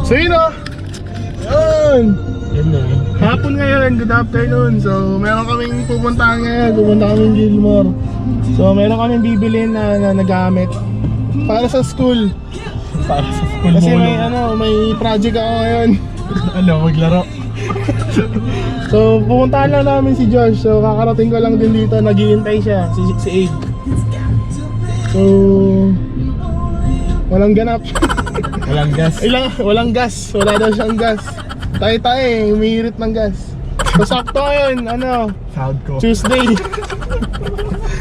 So yun o. Yun. Hapon ngayon, good afternoon. So meron kaming pupuntahan ngayon. Pupunta kaming Gilmore. So meron kaming bibilin na nagamit para sa school. Para sa school. Kasi may project ako ngayon. Maglaro. So pupuntahan lang namin si Josh. So kakarating ko lang din dito. Naghihintay siya, si Abe. So walang ganap. Walang gas. Walang gas. Wala daw siyang gas. Tayo, umihirit ng gas. So sakto ngayon, Sahod ko.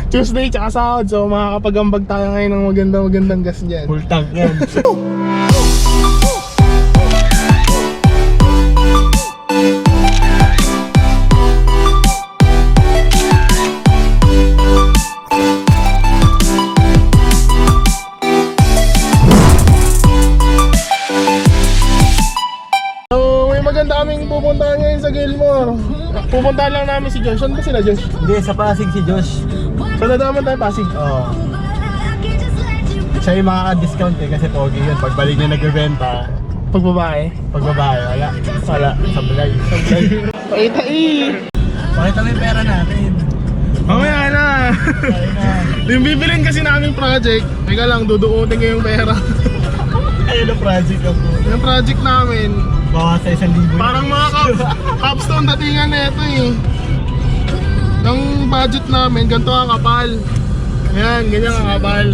Tuesday tsaka sahod. So makakapag-ambag tayo ngayon ng magandang gas dyan. Full tank yan. Maganda kaming pupuntahan ngayon sa Gilmore. Pupuntahan lang namin si Josh. Saan ba sila, Josh? Hindi, sa Pasig si Josh. So nadaaman tayo Pasig? Oo. Siya yung makaka-discount kasi pogi yun. Pagbalik niya nagbebenta. Pag babae, wala. Sablay. Pakita mo yung pera natin. Mamaya na. Yung bibilin kasi namin project. Teka lang, duduutin ko yung pera. Ayun ang project ako. Yung project namin Bawas sa 1,000. parang mga capstone datingan na ito eh. Ang budget namin, ganito ang kapal. Ayan, ganyan ang kapal.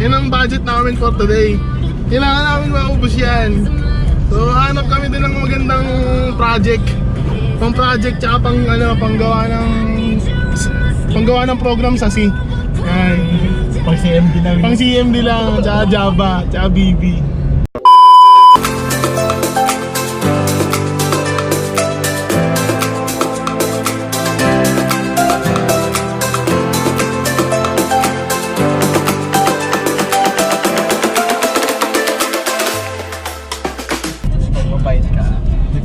Yan ang budget namin for today. Kailangan namin maubos yan. So hanap kami din ng magandang project. Pang project tsaka panggawa ng program sa C. Ayan. Pang CMD lang. Pang CMD lang, tsaka Java, tsaka BB.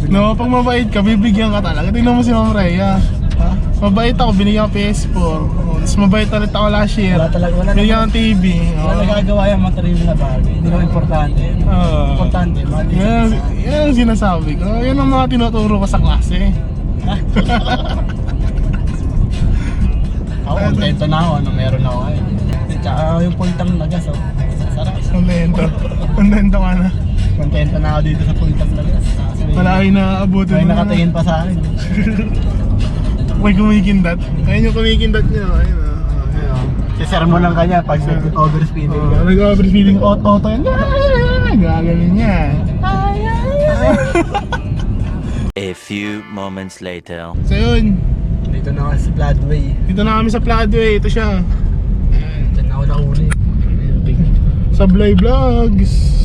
No, pag mabait ka, bibigyan ka talaga. Tingnan mo si Ma'am Rhea. Ha? Mabait ako, binigyan ko PS4. Tapos mabait ulit ako last year. Wala binigyan ng TV. Wala nagagawa yung material na bagay. Hindi naman importante. Importante, yan ang sinasabi ko. Yan ang mga tinuturo ko sa klase. Ako, kontento na ako. Meron ako ngayon. Tsaka yung pultang nagas. Sarap. Kontento ka na. Kontento na ako dito sa pultang nagas. Wala kayo na-abutin. May nakatingin pa sa akin. May kumikindat. Ayun yung kumikindat niya. Ayun. Sisermon lang kanya pag nag-overspeeding. Nag-overspeeding auto yan. Gagaling niya. A few moments later. So yun. Dito na ako sa Floodway. Dito na kami sa Floodway. Ito siya. Diyan na ako nahuli. Sablay Vlogs.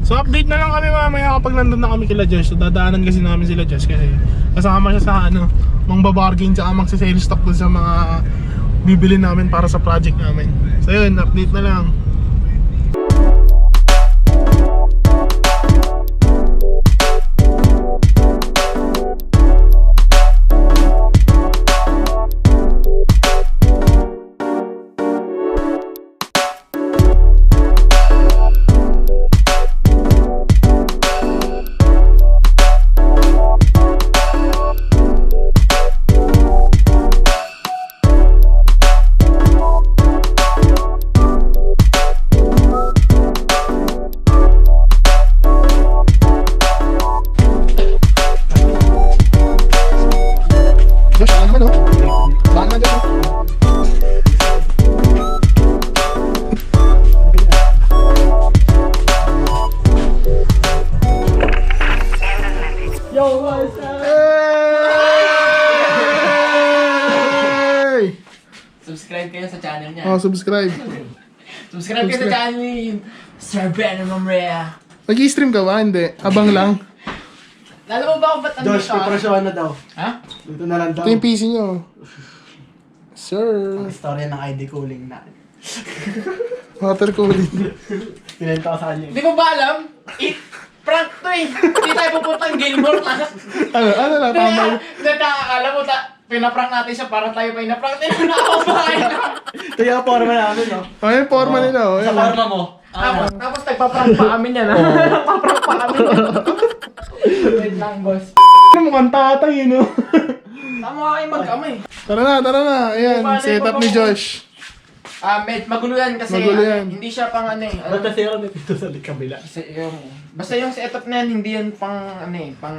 So update na lang kami mamaya kapag nandun na kami kila Josh. So dadaanan kasi namin sila Josh kasi kasama siya sa mangbabargain tsaka magsasale stock dun sa mga bibili namin para sa project namin. So yun, update na lang. Subscribe kayo sa channel niya. Oh, subscribe. Subscribe kayo sa channel ni Sir Ben Mamrea. Nag-i-stream ka ba? Hindi. Abang lang. Alam mo ba kung ba't Josh, piprasyohan na daw. Ha? Dito na lang daw. Ito yung PC nyo. Sir. Ang istorya ng ID cooling na. Water cooling. Pinenta ko sa kanya. Hindi mo ba alam? Prank to eh. Hindi tayo pupuntang Gilmore. Ano na, tama yun. Nakakala mo, pinaprank natin siya para tayo pa inaprank. Tinanakaw ba kayo? Ito yung forma namin, no? Ano yung forma nila? Oh. Sa forma mo, Tapos nagpa-prank pa kami yan, ha? Nagpa-prank pa kami yan. Wait lang, boss. Mukhang tatay, no? Tama kayo mag-amay. Tara na. Ayan, setup ni Josh. Magulo yan kasi Magulo yan. hindi siya pang ano eh. Ba't kasi ako dito sa kabila? Basta yung setup na yan, hindi yan pang ano eh, pang...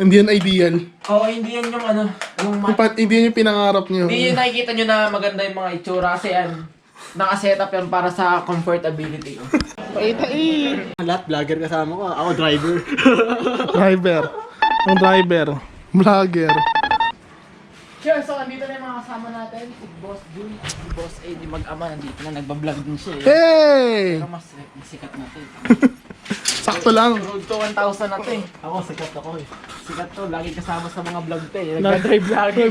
Hindi yan ideal. Oo, hindi yan yung ano, yung Hindi yan yung pinangarap niyo. hindi yung nakikita nyo na maganda yung mga itsura kasi yan. Naka-setup yan para sa comfortability. Paita eh. Lahat vlogger kasama ko. Ako driver. Driver. Ang driver. Vlogger. Sure, so andito na yung mga kasama natin. Si Boss Jun, si Boss A, di mag-ama, nandito na, nagbablog din siya eh. Hey! Pero mas sikat natin. Sakto lang. Road to 1,000 na to eh. Ako, sikat ako eh. Sikat to, lagi kasama sa mga vlog to eh. Nag-drive lagi.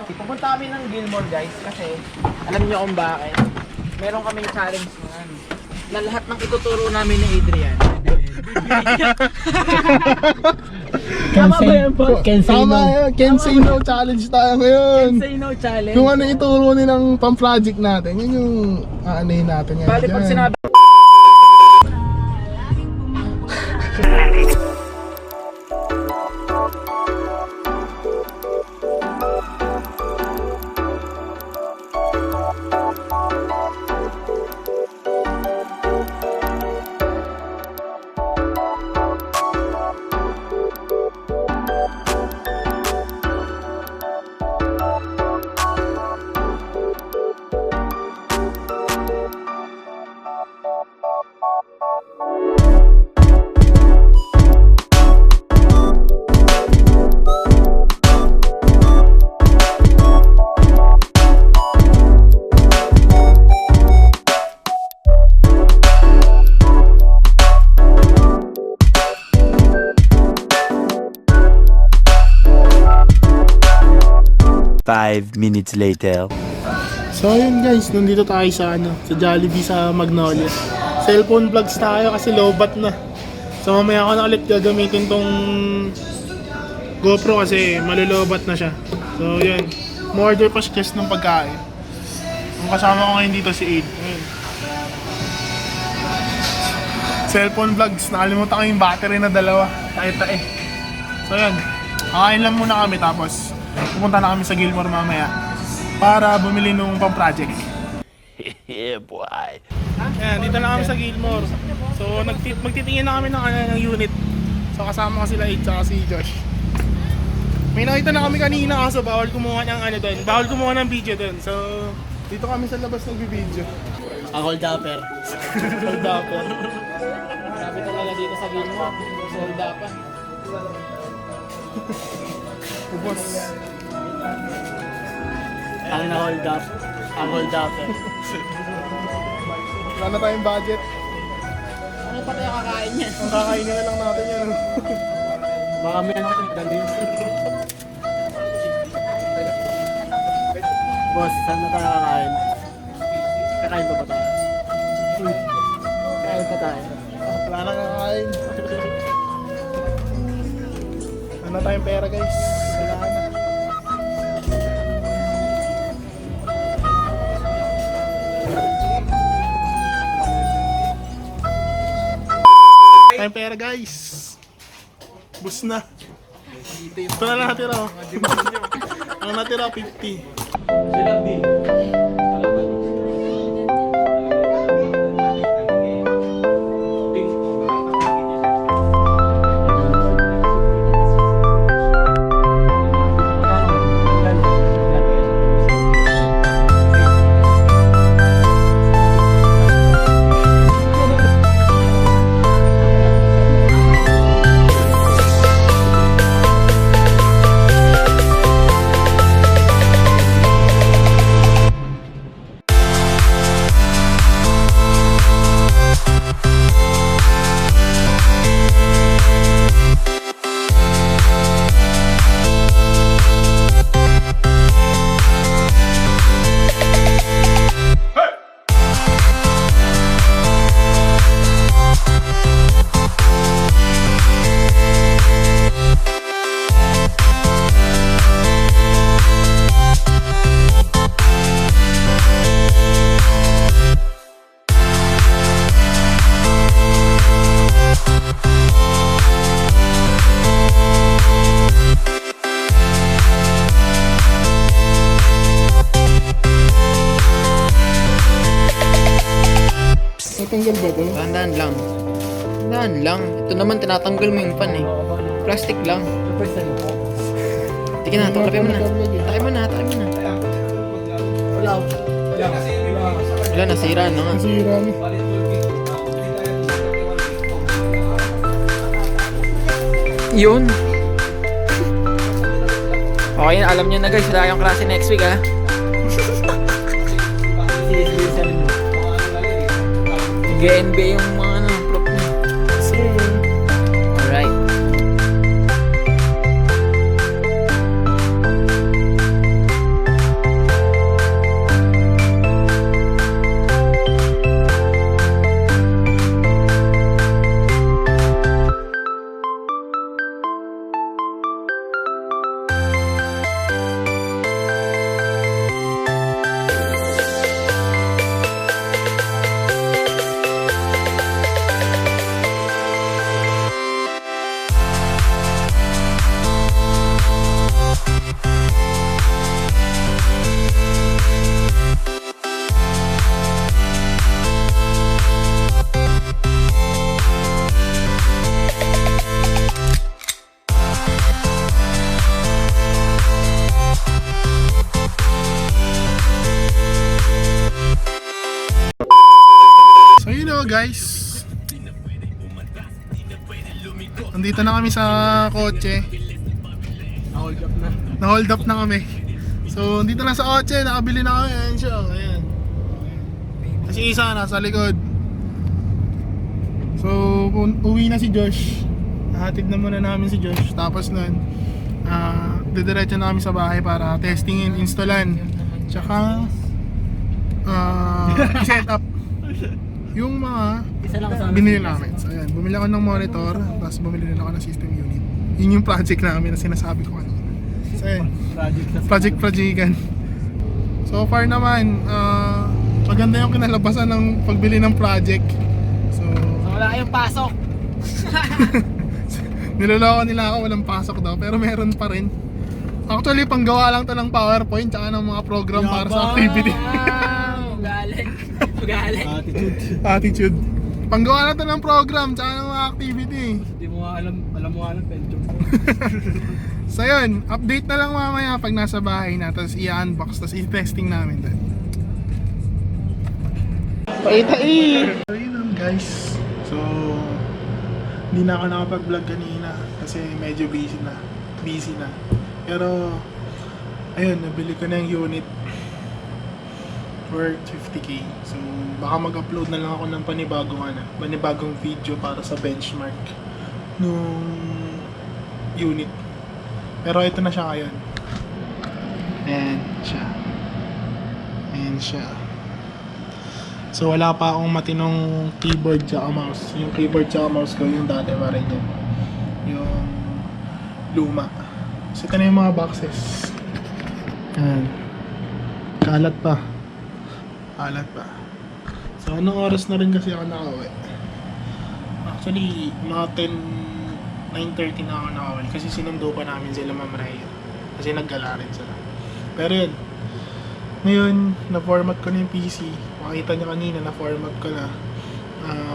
Pupunta kami ng Gilmore guys kasi alam niyo kung bakit. Meron kaming challenge naman. Na lahat ng ituturo namin ni Adrian. Tama ba yan, boss? Tama yan. Can say no challenge tayo ngayon. Say no challenge. Kung ano ituro nilang pang-project natin, yun yung aanayin natin ngayon. Bali pag sinabi 5 minutes later. So ayun guys, nandito tayo sa sa Jollibee sa Magnolia. Cellphone vlogs tayo kasi lowbat na. So mamaya ako na ulit gagamitin tong GoPro kasi malulowbat na siya. So yun, mo-order pa siya ng pagkain. Ang kasama ko ngayon dito si Aid. Ayun. Cellphone vlogs, nakalimutan ko yung battery na dalawa. Tae-tae. So yun, kakain lang muna kami tapos pupunta na kami sa Gilmore mamaya para bumili nung pang-project. Yeah, boy. Ayan, dito na kami sa Gilmore. So magtitingin na kami ng unit. So kasama ko sila Aid at si Josh. May nakita na kami kanina kaso bawal kumuha ng doon. Bawal kumuha ng video doon. So dito kami sa labas nagbi-video. Ang hold upper. Hold up. sabi talaga dito sa Gilmore, sold up pa. Ubos. Ang na-hold up. Ang hold upper. Wala na tayong budget. Ano pa tayo kakain yan? Ang kakainin na lang natin yan. Baka may ano ka Gamdias. Boss, saan na tayo kakain? Kakain pa ba tayo? Kakain pa tayo. Wala na kakain. Wala na tayong pera guys. Wala na. Tayong pera guys. Bus na. Ito na lang natira. Ang natira 50. Natanggal ba to? Dahan-dahan lang. Dahan lang. Ito naman, tinatanggal mo yung pan eh. Plastic lang. Sige na, takapin mo na. Takapin mo na, takapin mo na. Wala, nasira na nga. Nasira na. Yun. Okay, alam nyo na guys, wala kayong klase next week ha. Nag-NBA yung mga prop niya. Alright. So yun o guys, nandito na kami sa kotse. Na-hold up na kami. So dito na sa kotse, nakabili na kami. Ayan siya, ayan. Kasi isa nasa likod. So uwi na si Josh. Nahatid na muna namin si Josh. Tapos nun, didiretso na kami sa bahay para testingin, installan, tsaka i-set up yung mga binili namin. So ayan, bumili ako ng monitor, tapos bumili rin ako ng system unit. Yun yung project namin na sinasabi ko kanina. So ayan, project-projectan. So far naman, maganda yung kinalabasan ng pagbili ng project. So Wala kayong pasok. niloloko nila ako, walang pasok daw, pero meron pa rin. Actually, panggawa lang to ng PowerPoint tsaka ng mga program para sa activity. Galing. Galing. Attitude. Panggawa lang to ng program tsaka ng mga activity. Hindi mo nga alam mo nga ng pension ko. So yun, update na lang mamaya pag nasa bahay na, tapos i-unbox, tapos i-testing namin doon. So yun guys. So hindi na ako nakapag-vlog kanina kasi medyo busy na. Pero ayun, nabili ko na yung unit worth 50k. So baka mag-upload na lang ako ng panibagong video para sa benchmark nung unit. Pero ito na siya ngayon. Ayan siya. So wala pa akong matinong keyboard tsaka mouse. Yung keyboard tsaka mouse ko yung dati pa rin yun. Yung luma. So ito na yung mga boxes. Ayan. Kalat pa. So anong oras na rin kasi ako nakauwi? Actually, mga 9:30 na ako nakauwi. Kasi sinundo pa namin sila Ma'am Raya. Kasi naggala rin sila. Pero yun, ngayon, na-format ko na yung PC. Makita niyo kanina, na-format ko na.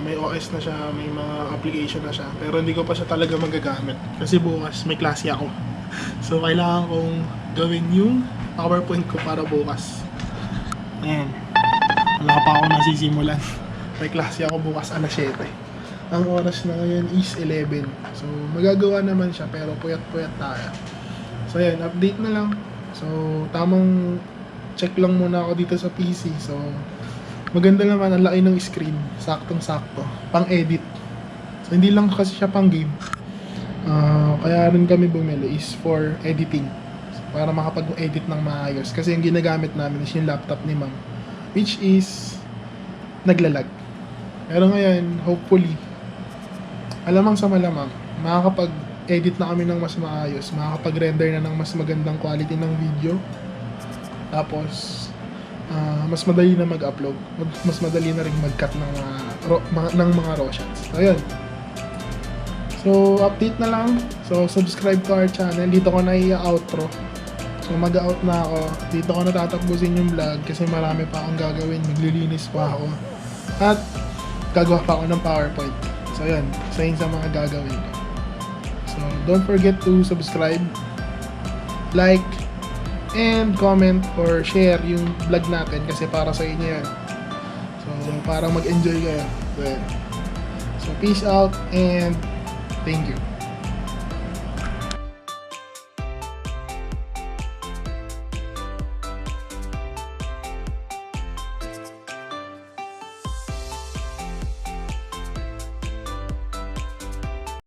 May OS na siya, may mga application na siya. Pero hindi ko pa siya talaga magagamit. Kasi bukas, may klase ako. So, kailangan kong gawin yung PowerPoint ko para bukas. Ayan. Wala pa ako nasisimulan. May klase ako bukas alas 7. Ang oras na ngayon is 11. So, magagawa naman siya pero puyat-puyat tayo. So, ayan, update na lang. So, tamang check lang muna ako dito sa PC. So, maganda naman, ang laki ng screen. Saktong-sakto. Pang-edit. So, hindi lang kasi siya pang-game. Kaya rin kami bumili is for editing. So, para makapag-edit ng maayos. Kasi yung ginagamit namin is yung laptop ni Ma'am. Which is naglalag. Pero ngayon, hopefully, alamang sa malamang, makakapag-edit na kami ng mas maayos, makakapag-render na ng mas magandang quality ng video. Tapos, mas madali na mag-upload, mas madali na rin mag-cut ng mga raw shots. So, ayun. So, update na lang. So, subscribe to our channel. Dito ko na i-outro. So mag-out na ako. Dito ko natatapos yung vlog kasi marami pa akong gagawin. Maglilinis pa ako. At gagawa pa ako ng PowerPoint. So yun, isa yun sa mga gagawin ko. So don't forget to subscribe, like, and comment or share yung vlog natin kasi para sa inyo yan. So para mag-enjoy kayo. So peace out and thank you.